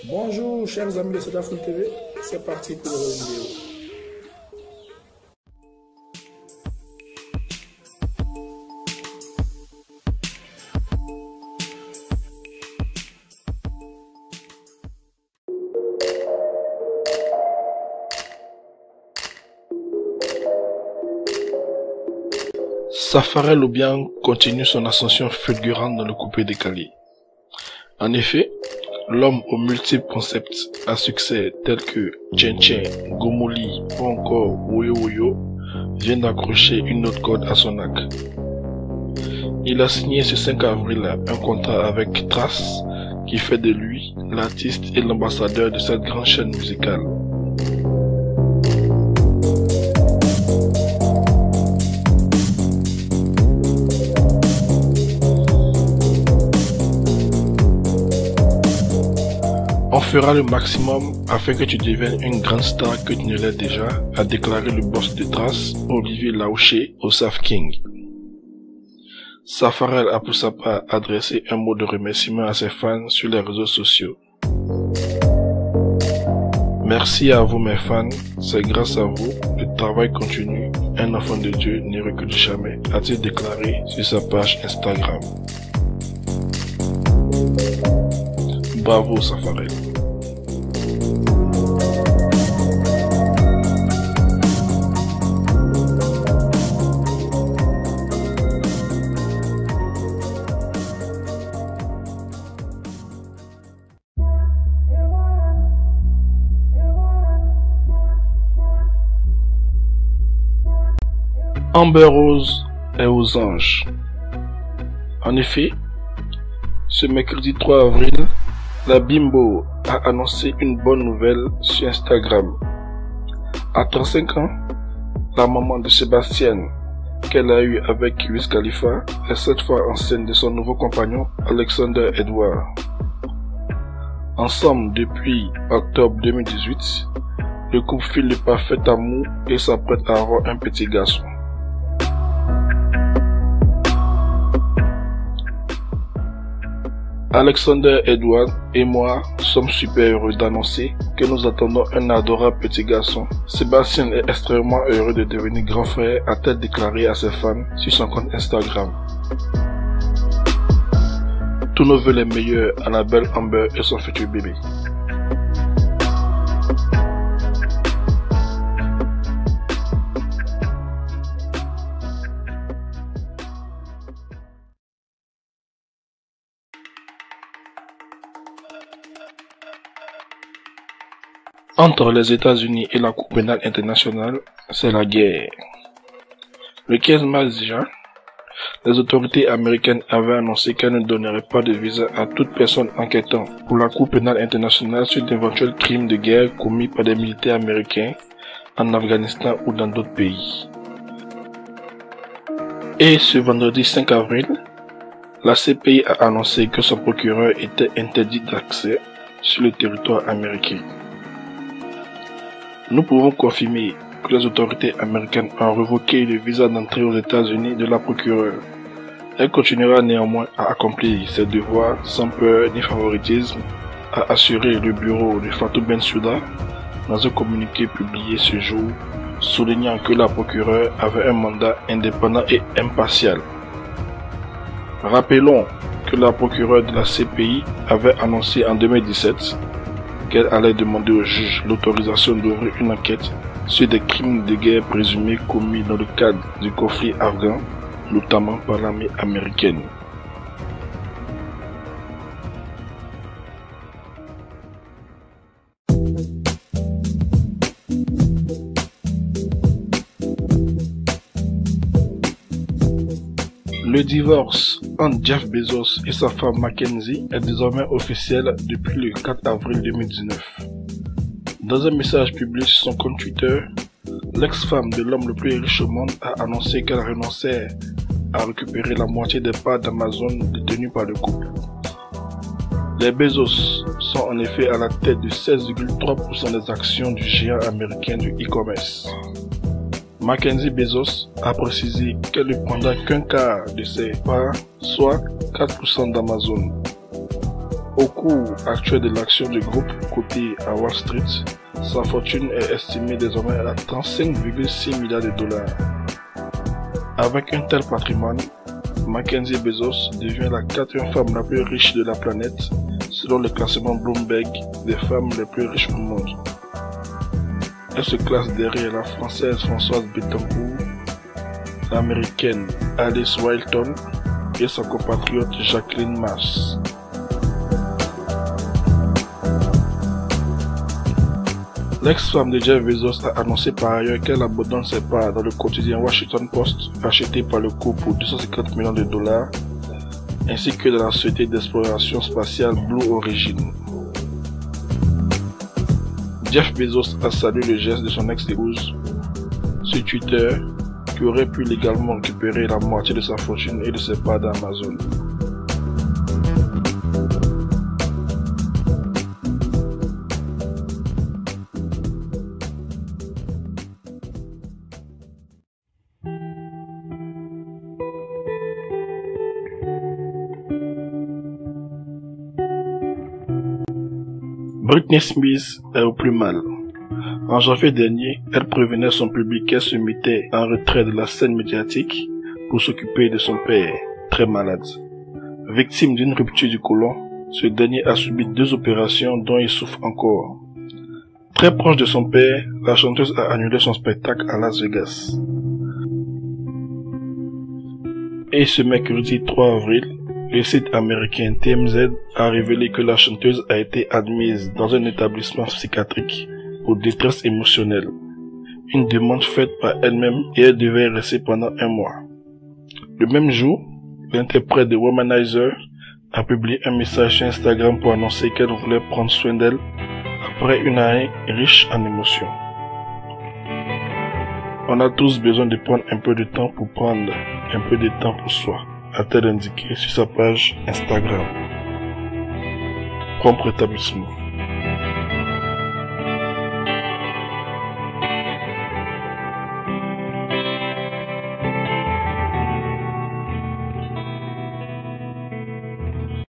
Bonjour chers amis de Sodafoot TV, c'est parti pour une vidéo. Safarel Obiang continue son ascension fulgurante dans le coupé décalé. En effet, l'homme aux multiples concepts à succès tels que Chen Chen, Gomoli ou encore Woyo Woyo vient d'accrocher une autre corde à son arc. Il a signé ce 5 avril un contrat avec Trace qui fait de lui l'artiste et l'ambassadeur de cette grande chaîne musicale. On fera le maximum afin que tu deviennes une grande star que tu ne l'es déjà, a déclaré le boss de Trace, Olivier Laouché, au Saf King. Safarel a pour sa part adressé un mot de remerciement à ses fans sur les réseaux sociaux. Merci à vous mes fans, c'est grâce à vous, le travail continue, un enfant de Dieu ne recule jamais, a-t-il déclaré sur sa page Instagram. Bravo Safarel. Amber Rose est aux anges. En effet, ce mercredi 3 avril, la Bimbo a annoncé une bonne nouvelle sur Instagram. À 35 ans, la maman de Sébastien, qu'elle a eue avec Wiz Khalifa, est cette fois enceinte de son nouveau compagnon Alexander Edward. Ensemble depuis octobre 2018, le couple file le parfait amour et s'apprête à avoir un petit garçon. Alexander Edward et moi sommes super heureux d'annoncer que nous attendons un adorable petit garçon. Sébastien est extrêmement heureux de devenir grand frère, a-t-elle déclaré à ses fans sur son compte Instagram. Tous nos vœux les meilleurs à la belle Amber et son futur bébé. Entre les États-Unis et la Cour pénale internationale, c'est la guerre. Le 15 mars déjà, les autorités américaines avaient annoncé qu'elles ne donneraient pas de visa à toute personne enquêtant pour la Cour pénale internationale sur d'éventuels crimes de guerre commis par des militaires américains en Afghanistan ou dans d'autres pays. Et ce vendredi 5 avril, la CPI a annoncé que son procureur était interdit d'accès sur le territoire américain. Nous pouvons confirmer que les autorités américaines ont révoqué le visa d'entrée aux États-Unis de la procureure. Elle continuera néanmoins à accomplir ses devoirs sans peur ni favoritisme, a assuré le bureau de Fatou Bensouda dans un communiqué publié ce jour, soulignant que la procureure avait un mandat indépendant et impartial. Rappelons que la procureure de la CPI avait annoncé en 2017 qu'elle allait demander au juge l'autorisation d'ouvrir une enquête sur des crimes de guerre présumés commis dans le cadre du conflit afghan, notamment par l'armée américaine. Le divorce entre Jeff Bezos et sa femme Mackenzie est désormais officiel depuis le 4 avril 2019. Dans un message publié sur son compte Twitter, l'ex-femme de l'homme le plus riche au monde a annoncé qu'elle renonçait à récupérer la moitié des parts d'Amazon détenues par le couple. Les Bezos sont en effet à la tête de 16,3% des actions du géant américain du e-commerce. Mackenzie Bezos a précisé qu'elle ne prendra qu'un quart de ses parts, soit 4% d'Amazon. Au cours actuel de l'action du groupe coté à Wall Street, sa fortune est estimée désormais à 35,6 milliards de dollars. Avec un tel patrimoine, Mackenzie Bezos devient la 4e femme la plus riche de la planète selon le classement Bloomberg des femmes les plus riches au monde. Elle se classe derrière la française Françoise Bettencourt, l'américaine Alice Walton et sa compatriote Jacqueline Mas. L'ex-femme de Jeff Bezos a annoncé par ailleurs qu'elle abandonne ses parts dans le quotidien Washington Post acheté par le couple pour 250 millions de dollars, ainsi que dans la société d'exploration spatiale Blue Origin. Jeff Bezos a salué le geste de son ex-épouse sur Twitter, qui aurait pu légalement récupérer la moitié de sa fortune et de ses parts d'Amazon. Britney Spears est au plus mal. En janvier dernier, elle prévenait son public qu'elle se mettait en retrait de la scène médiatique pour s'occuper de son père, très malade. Victime d'une rupture du côlon, ce dernier a subi 2 opérations dont il souffre encore. Très proche de son père, la chanteuse a annulé son spectacle à Las Vegas. Et ce mercredi 3 avril, le site américain TMZ a révélé que la chanteuse a été admise dans un établissement psychiatrique pour détresse émotionnelle, une demande faite par elle-même et elle devait y rester pendant 1 mois. Le même jour, l'interprète de Womanizer a publié un message sur Instagram pour annoncer qu'elle voulait prendre soin d'elle après une année riche en émotions. On a tous besoin de prendre un peu de temps pour prendre un peu de temps pour soi, a-t-elle indiqué sur sa page Instagram. Prompt rétablissement.